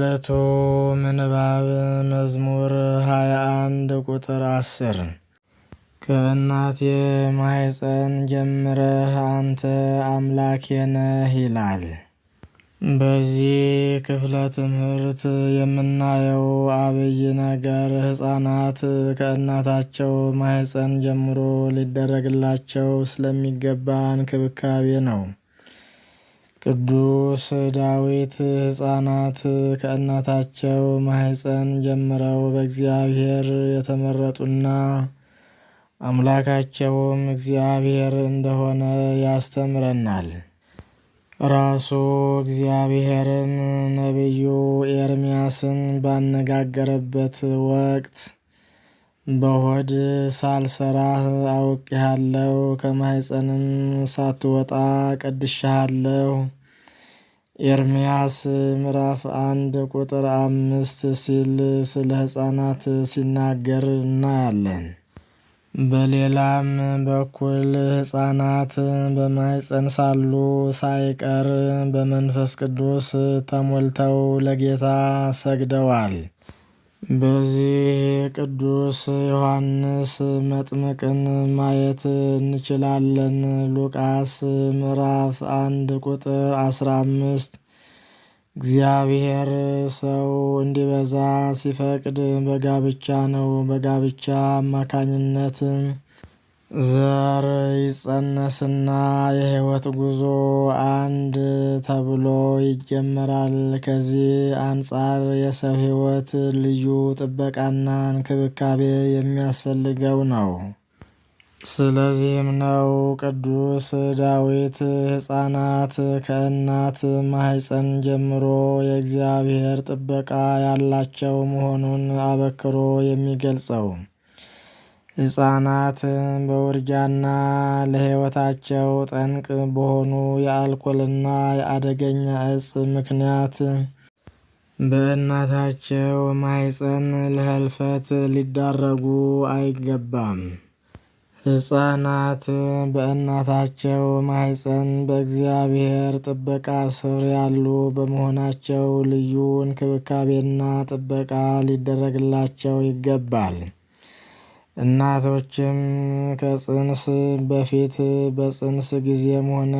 የዕለቱ ምንባብ መዝሙር 21 ቁጥር 10 ከእናቴ ማኅፀን ጀምረህ አንተ አምላኬ ነህ ይላል። በዚህ ክፍለ ትምህርት የምናየው አብይ ነገር ሕፃናት ከእናታቸው ማኅፀን ጀምሮ ሊደረግላቸው ስለሚገባ እንክብካቤ ነው። ቅዱስ ዳዊት ሕፃናት ከእናታቸው ማኅፀን ጀምረው በእግዚአብሔር የተመረጡና አምላካቸውም እግዚአብሔር እንደሆነ ያስተምረናል። ራሱ እግዚአብሔርም ነቢዩ ኤርምያስን ባነጋገረበት ወቅት በሆድ ሳልሰራህ አውቄሃለሁ፣ ከማኅፀንም ሳትወጣ ቀድሼሃለሁ። ኤርምያስ ምዕራፍ 1 ቁጥር 5 ሲል ስለ ሕፃናት ሲናገር እናያለን። በሌላም በኩል ሕፃናት በማኅፀን ሳሉ ሳይቀር በመንፈስ ቅዱስ ተሞልተው ለጌታ ሰግደዋል። በዚህ ቅዱስ ዮሐንስ መጥምቅን ማየት እንችላለን። ሉቃስ ምዕራፍ 1 ቁጥር 15 እግዚአብሔር ሰው እንዲበዛ ሲፈቅድ በጋብቻ ነው። በጋብቻ አማካኝነት ዘር ይጸነስና የሕይወት ጉዞ አንድ ተብሎ ይጀመራል። ከዚህ አንጻር የሰው ሕይወት ልዩ ጥበቃና እንክብካቤ የሚያስፈልገው ነው። ስለዚህም ነው ቅዱስ ዳዊት ሕፃናት ከእናት ማኅፀን ጀምሮ የእግዚአብሔር ጥበቃ ያላቸው መሆኑን አበክሮ የሚገልጸው። ሕፃናት በውርጃና ለሕይወታቸው ጠንቅ በሆኑ የአልኮልና የአደገኛ ዕፅ ምክንያት በእናታቸው ማኅፀን ለሕልፈት ሊዳረጉ አይገባም። ሕፃናት በእናታቸው ማኅፀን በእግዚአብሔር ጥበቃ ስር ያሉ በመሆናቸው ልዩ እንክብካቤና ጥበቃ ሊደረግላቸው ይገባል። እናቶችም ከጽንስ በፊት በጽንስ ጊዜም ሆነ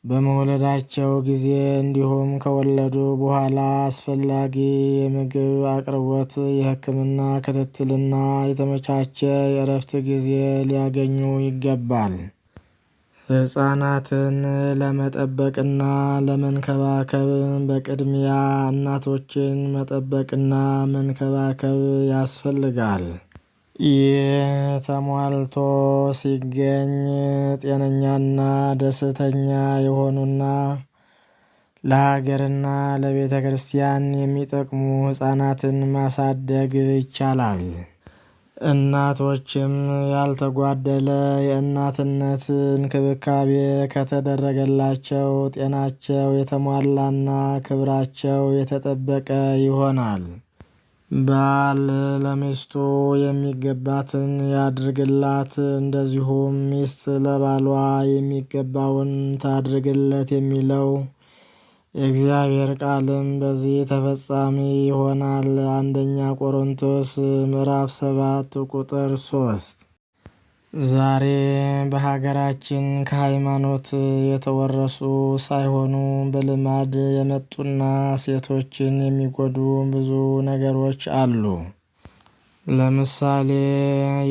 በመውለዳቸው ጊዜ እንዲሁም ከወለዱ በኋላ አስፈላጊ የምግብ አቅርቦት፣ የሕክምና ክትትልና የተመቻቸ የእረፍት ጊዜ ሊያገኙ ይገባል። ሕፃናትን ለመጠበቅና ለመንከባከብ በቅድሚያ እናቶችን መጠበቅና መንከባከብ ያስፈልጋል። ይህ ተሟልቶ ሲገኝ ጤነኛና ደስተኛ የሆኑና ለሀገርና ለቤተ ክርስቲያን የሚጠቅሙ ሕፃናትን ማሳደግ ይቻላል። እናቶችም ያልተጓደለ የእናትነት እንክብካቤ ከተደረገላቸው ጤናቸው የተሟላና ክብራቸው የተጠበቀ ይሆናል። ባል ለሚስቱ የሚገባትን ያድርግላት፣ እንደዚሁም ሚስት ለባሏ የሚገባውን ታድርግለት የሚለው የእግዚአብሔር ቃልም በዚህ ተፈጻሚ ይሆናል። አንደኛ ቆሮንቶስ ምዕራፍ 7 ቁጥር 3። ዛሬ በሀገራችን ከሃይማኖት የተወረሱ ሳይሆኑ በልማድ የመጡና ሴቶችን የሚጎዱ ብዙ ነገሮች አሉ። ለምሳሌ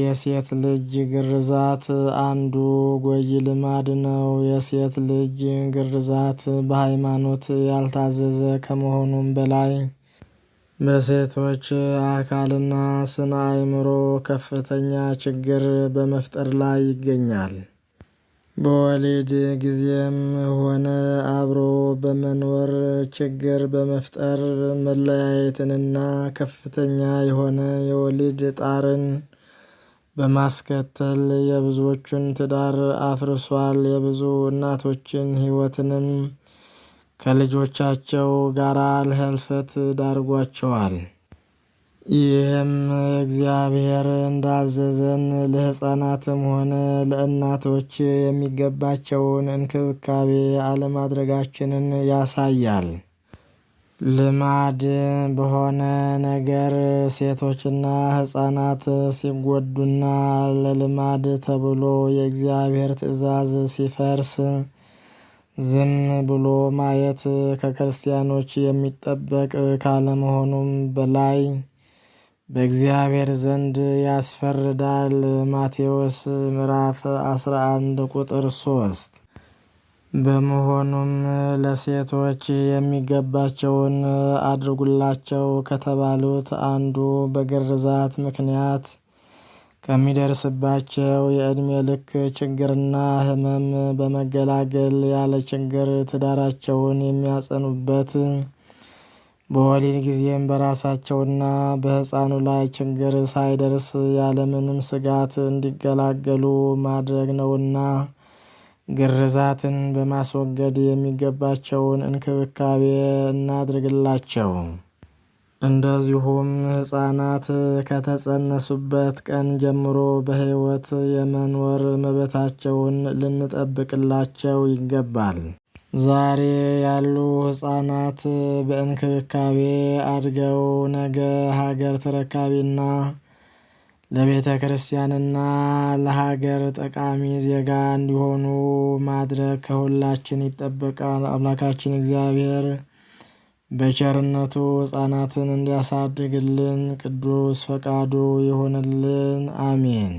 የሴት ልጅ ግርዛት አንዱ ጎጂ ልማድ ነው። የሴት ልጅ ግርዛት በሃይማኖት ያልታዘዘ ከመሆኑም በላይ በሴቶች አካልና ስነ አእምሮ ከፍተኛ ችግር በመፍጠር ላይ ይገኛል። በወሊድ ጊዜም ሆነ አብሮ በመኖር ችግር በመፍጠር መለያየትንና ከፍተኛ የሆነ የወሊድ ጣርን በማስከተል የብዙዎቹን ትዳር አፍርሷል። የብዙ እናቶችን ሕይወትንም ከልጆቻቸው ጋር ለሕልፈት ዳርጓቸዋል። ይህም እግዚአብሔር እንዳዘዘን ለሕፃናትም ሆነ ለእናቶች የሚገባቸውን እንክብካቤ አለማድረጋችንን ያሳያል። ልማድ በሆነ ነገር ሴቶችና ሕፃናት ሲጎዱና ለልማድ ተብሎ የእግዚአብሔር ትእዛዝ ሲፈርስ ዝም ብሎ ማየት ከክርስቲያኖች የሚጠበቅ ካለመሆኑም በላይ በእግዚአብሔር ዘንድ ያስፈርዳል። ማቴዎስ ምዕራፍ 11 ቁጥር 3። በመሆኑም ለሴቶች የሚገባቸውን አድርጉላቸው ከተባሉት አንዱ በግርዛት ምክንያት ከሚደርስባቸው የዕድሜ ልክ ችግርና ሕመም በመገላገል ያለ ችግር ትዳራቸውን የሚያጸኑበት በወሊድ ጊዜም በራሳቸውና በሕፃኑ ላይ ችግር ሳይደርስ ያለምንም ስጋት እንዲገላገሉ ማድረግ ነውና ግርዛትን በማስወገድ የሚገባቸውን እንክብካቤ እናድርግላቸው። እንደዚሁም ሕፃናት ከተጸነሱበት ቀን ጀምሮ በሕይወት የመኖር መብታቸውን ልንጠብቅላቸው ይገባል። ዛሬ ያሉ ሕፃናት በእንክብካቤ አድገው ነገ ሀገር ተረካቢና ለቤተ ክርስቲያንና ለሀገር ጠቃሚ ዜጋ እንዲሆኑ ማድረግ ከሁላችን ይጠበቃል። አምላካችን እግዚአብሔር በቸርነቱ ሕፃናትን እንዲያሳድግልን ቅዱስ ፈቃዱ ይሆንልን። አሜን።